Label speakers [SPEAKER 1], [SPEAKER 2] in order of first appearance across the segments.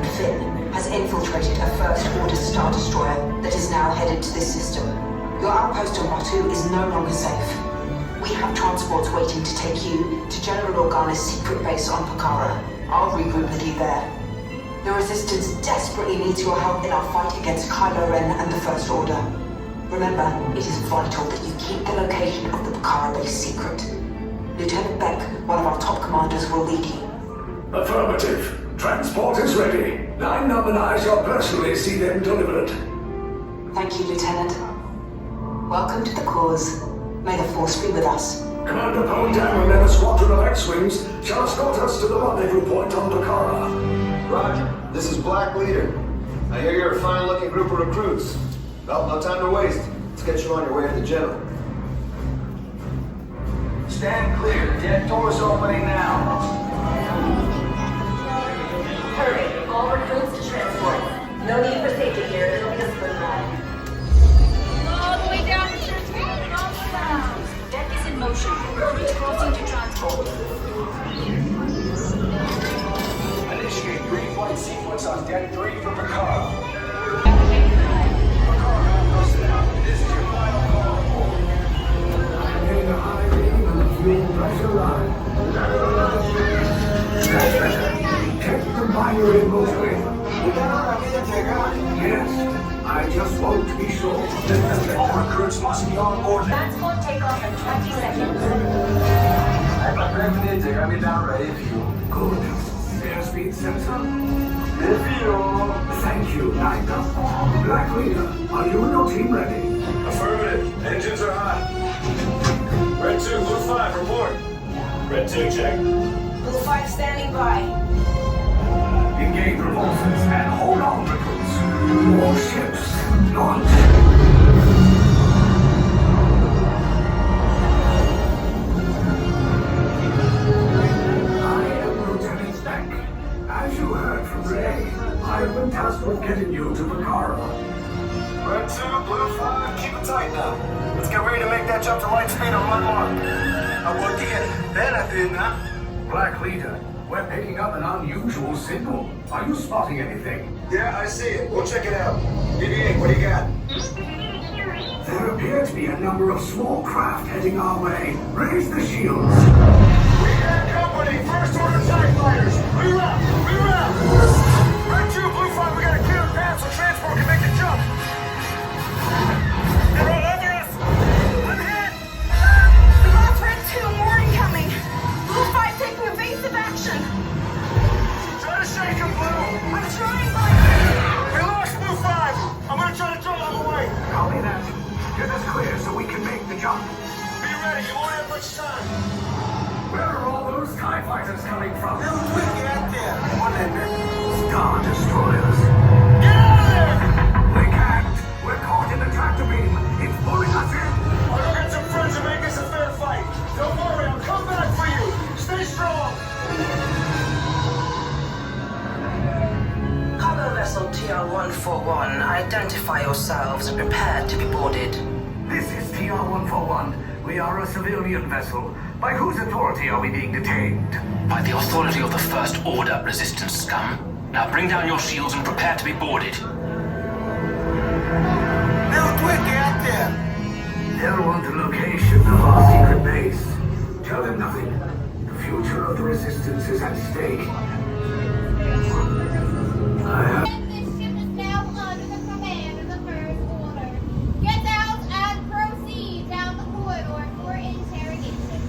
[SPEAKER 1] Lieutenant Finn, has infiltrated a First Order Star Destroyer that is now headed to this system. Your outpost on Batu is no longer safe. We have transports waiting to take you to General Organa's secret base on Pokhara. I'll regroup with you there. The Resistance desperately needs your help in our fight against Kylo Ren and the First Order. Remember, it is vital that you keep the location of the Pokhara base secret. Lieutenant Beck, one of our top commanders, will lead you.
[SPEAKER 2] Affirmative. Transport is ready. 9 Num and I shall personally see them delivered.
[SPEAKER 1] Thank you, Lieutenant. Welcome to the cause. May the Force be with us.
[SPEAKER 2] Commander Poindam and then a squadron of X-Wings shall escort us to the rendezvous point on Pokhara.
[SPEAKER 3] Roger. This is Black Leader. I hear you're a fine-looking group of recruits. Well, no time to waste. Let's get you on your way to the General.
[SPEAKER 4] Stand clear. Dead doors opening now.
[SPEAKER 5] Hurry. All recruits to transport. No need for safety here. It'll be a split line.
[SPEAKER 6] All the way down to your tank. All around.
[SPEAKER 5] Deck is in motion. Recruits crossing to transport.
[SPEAKER 4] Initiate pre-flight sequence on Deck 3 for Picard. This is your final call.
[SPEAKER 2] I'm getting a high reading on the fuel pressure line. That's better. Check the binary motorway. Yes, I just want to be sure.
[SPEAKER 4] All recruits must be on board.
[SPEAKER 5] Transport takeoff in 20 seconds.
[SPEAKER 4] I'll be down ready if you.
[SPEAKER 2] Good. Airspeed sensor?
[SPEAKER 4] If you.
[SPEAKER 2] Thank you, Nina. Black Leader, are you and your team ready?
[SPEAKER 7] Affirmative. Engines are hot. Red 2, Blue 5, report. Red 2, check.
[SPEAKER 5] Blue 5 standing by.
[SPEAKER 2] Engage repulsors and hold on, recruits. More ships. Launch. I am Lieutenant Beck. As you heard from Ray, I have been tasked with getting you to Pokhara.
[SPEAKER 3] Red 2, Blue 5, keep it tight now. Let's get ready to make that jump to light speed on my mark.
[SPEAKER 2] Black Leader, we're picking up an unusual signal. Are you spotting anything?
[SPEAKER 3] Yeah, I see it. We'll check it out. BB-8, what do you got?
[SPEAKER 2] There appear to be a number of small craft heading our way. Raise the shields.
[SPEAKER 3] We got company! First Order TIE fighters! Reroute! Reroute! Red 2, Blue 5, we got a clear path so transport can make the jump! They're all over us! I'm hit!
[SPEAKER 6] We lost Red 2. More incoming. Blue 5 taking evasive action.
[SPEAKER 3] Try to shake him, Blue!
[SPEAKER 6] I'm trying, but...
[SPEAKER 3] We lost Blue 5! I'm gonna try to draw them away!
[SPEAKER 2] Copy that. Get us clear so we can make the jump.
[SPEAKER 3] Be ready, you won't have much time!
[SPEAKER 2] Where are all those TIE fighters coming from?
[SPEAKER 3] Get out there! One in there.
[SPEAKER 2] Star Destroyers.
[SPEAKER 3] Get out of there!
[SPEAKER 2] We can't. We're caught in the tractor beam. It's pulling us in.
[SPEAKER 3] I'll go get some friends and make this a fair fight! Don't worry, I'll come back for you! Stay strong!
[SPEAKER 5] Cargo vessel TR-141, identify yourselves and prepare to be boarded.
[SPEAKER 2] This is TR-141. We are a civilian vessel. By whose authority are we being detained?
[SPEAKER 8] By the authority of the First Order, Resistance scum. Now bring down your shields and prepare to be boarded.
[SPEAKER 2] They'll want the location of our secret base. Tell them nothing. The future of the Resistance is at stake.
[SPEAKER 6] This ship is now under the command of the First Order. Get out and proceed down the corridor for interrogation.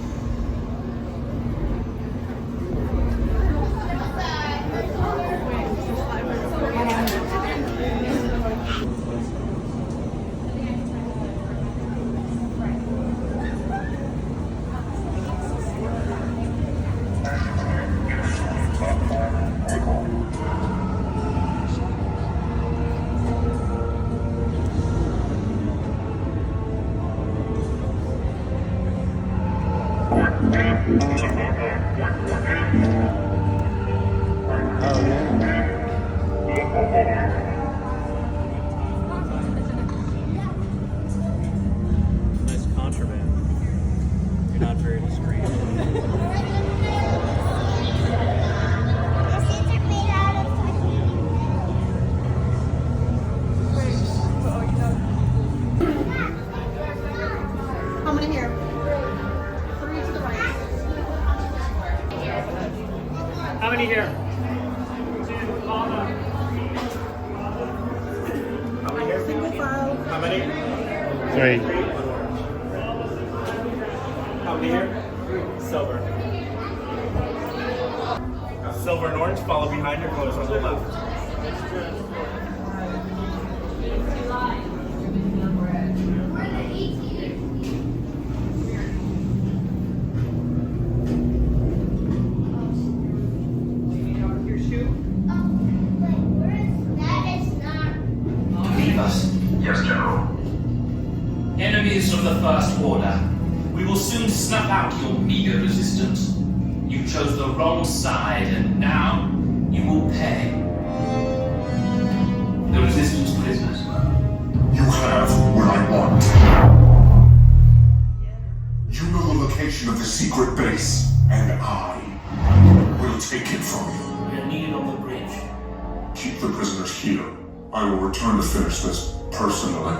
[SPEAKER 9] 3.
[SPEAKER 10] How many here? Silver. Silver and orange, follow behind your colors on the left.
[SPEAKER 8] Leave us.
[SPEAKER 4] Yes, General.
[SPEAKER 8] Enemies of the First Order. We will soon snuff out your meager resistance. You chose the wrong side, and now you will pay. The Resistance prisoners.
[SPEAKER 11] You have what I want. You know the location of the secret base, and I will take it from you.
[SPEAKER 8] We are needed on the bridge.
[SPEAKER 11] Keep the prisoners here. I will return to finish this personally.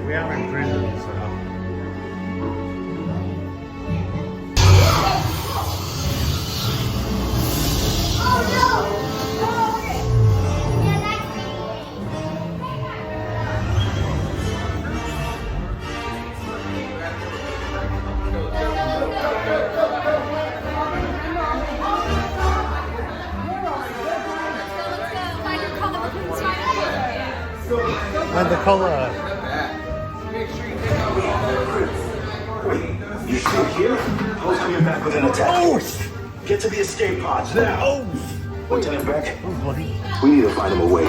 [SPEAKER 9] We are in prison, so. And the color.
[SPEAKER 3] You still here? How's coming back with an attack? Oh! Get to the escape pods now. Oh! Lieutenant Beck, we need to find him a way.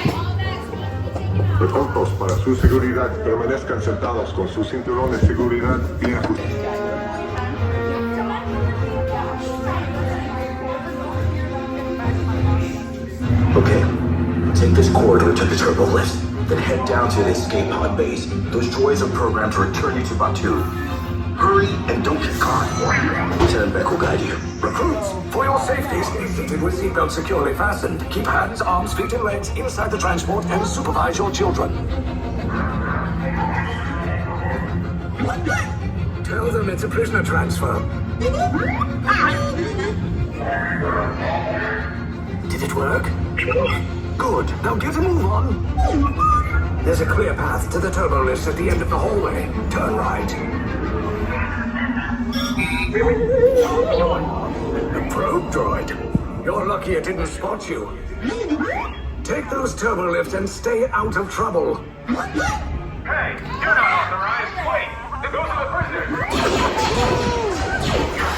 [SPEAKER 11] Reportos para su seguridad. Permanezcan sentados con su cinturón de seguridad bien ajustado.
[SPEAKER 3] Okay, take this corridor to the turbo lift, then head down to the escape pod base. Those droids are programmed to return you to Batu. Hurry and don't get caught. Lieutenant Beck will guide you.
[SPEAKER 2] Recruits, for your safety, stay seated with seatbelts securely fastened. Keep hands, arms, feet, and legs inside the transport and supervise your children. Tell them it's a prisoner transfer. Did it work? Good. Now get a move on. There's a clear path to the turbo lifts at the end of the hallway. Turn right. A probe droid. You're lucky it didn't spot you. Take those turbo lifts and stay out of trouble.
[SPEAKER 4] Hey, you're not authorized. Wait, go to the prisoners.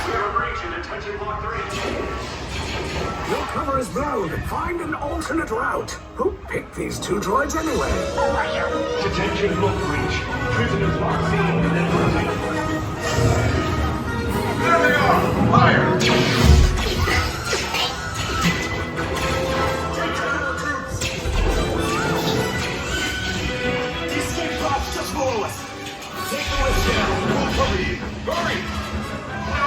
[SPEAKER 4] You're breaching detention block 3.
[SPEAKER 2] Your cover is blown. Find an alternate route. Who picked these two droids anyway?
[SPEAKER 3] Detention block breach. Prisoners locked in and then running.
[SPEAKER 4] There they are! Fire!
[SPEAKER 3] The escape pods just below us. Take the lift down. We'll cover you. Hurry! No!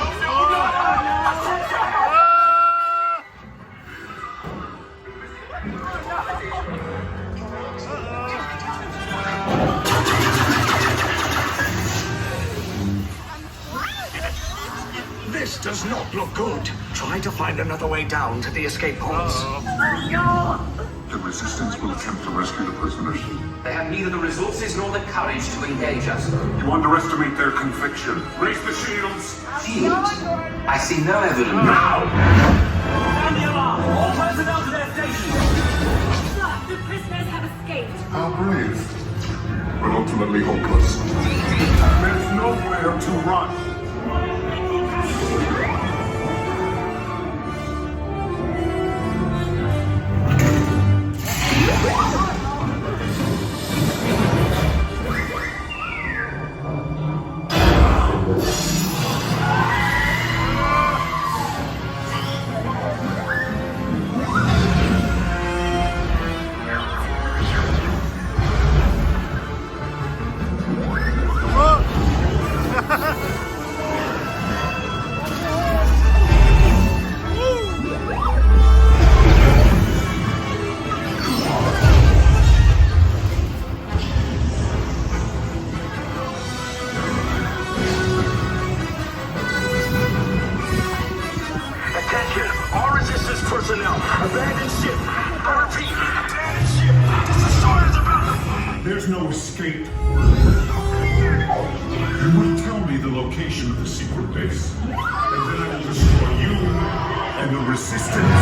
[SPEAKER 2] This does not look good. Try to find another way down to the escape pods.
[SPEAKER 11] The resistance will attempt to rescue the prisoners.
[SPEAKER 8] They have neither the resources nor the courage to engage us.
[SPEAKER 11] You underestimate their conviction. Raise the shields.
[SPEAKER 8] Shields? I see no evidence.
[SPEAKER 11] Now!
[SPEAKER 10] Sound the alarm! All personnel to their stations!
[SPEAKER 5] Sir, the prisoners have escaped.
[SPEAKER 11] How brave. But ultimately hopeless. There's nowhere to run.
[SPEAKER 3] Attention, all resistance personnel. Abandon ship. I repeat, abandon ship. This destroyer is about.
[SPEAKER 11] There's no escape. You will tell me the location of the secret base, and then I will destroy you and the resistance.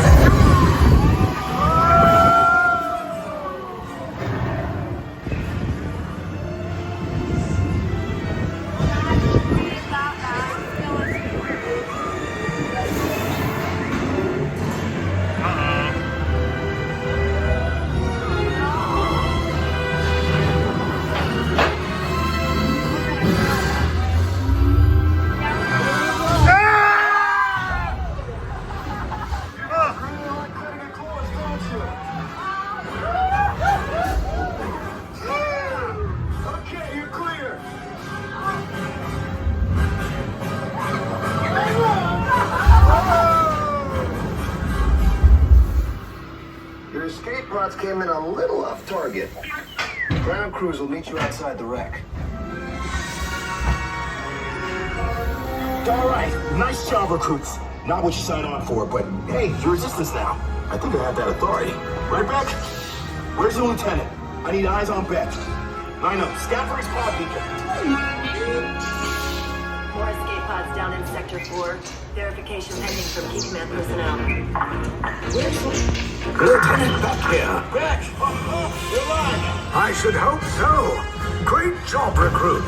[SPEAKER 2] Okay, you're clear. Your escape pods came in a little off target. Ground crews will meet you outside the wreck.
[SPEAKER 3] All right, nice job, recruits. Not what you signed on for, but hey, you're resistance now. I think I have that authority. Right, Beck? Where's the lieutenant? I need eyes on Beck. Line up, scout for his pod beacon.
[SPEAKER 5] More escape pods down in Sector 4. Verification pending from Key Command personnel.
[SPEAKER 2] Lieutenant Beck here.
[SPEAKER 3] Beck! You're live!
[SPEAKER 2] I should hope so. Great job, recruits.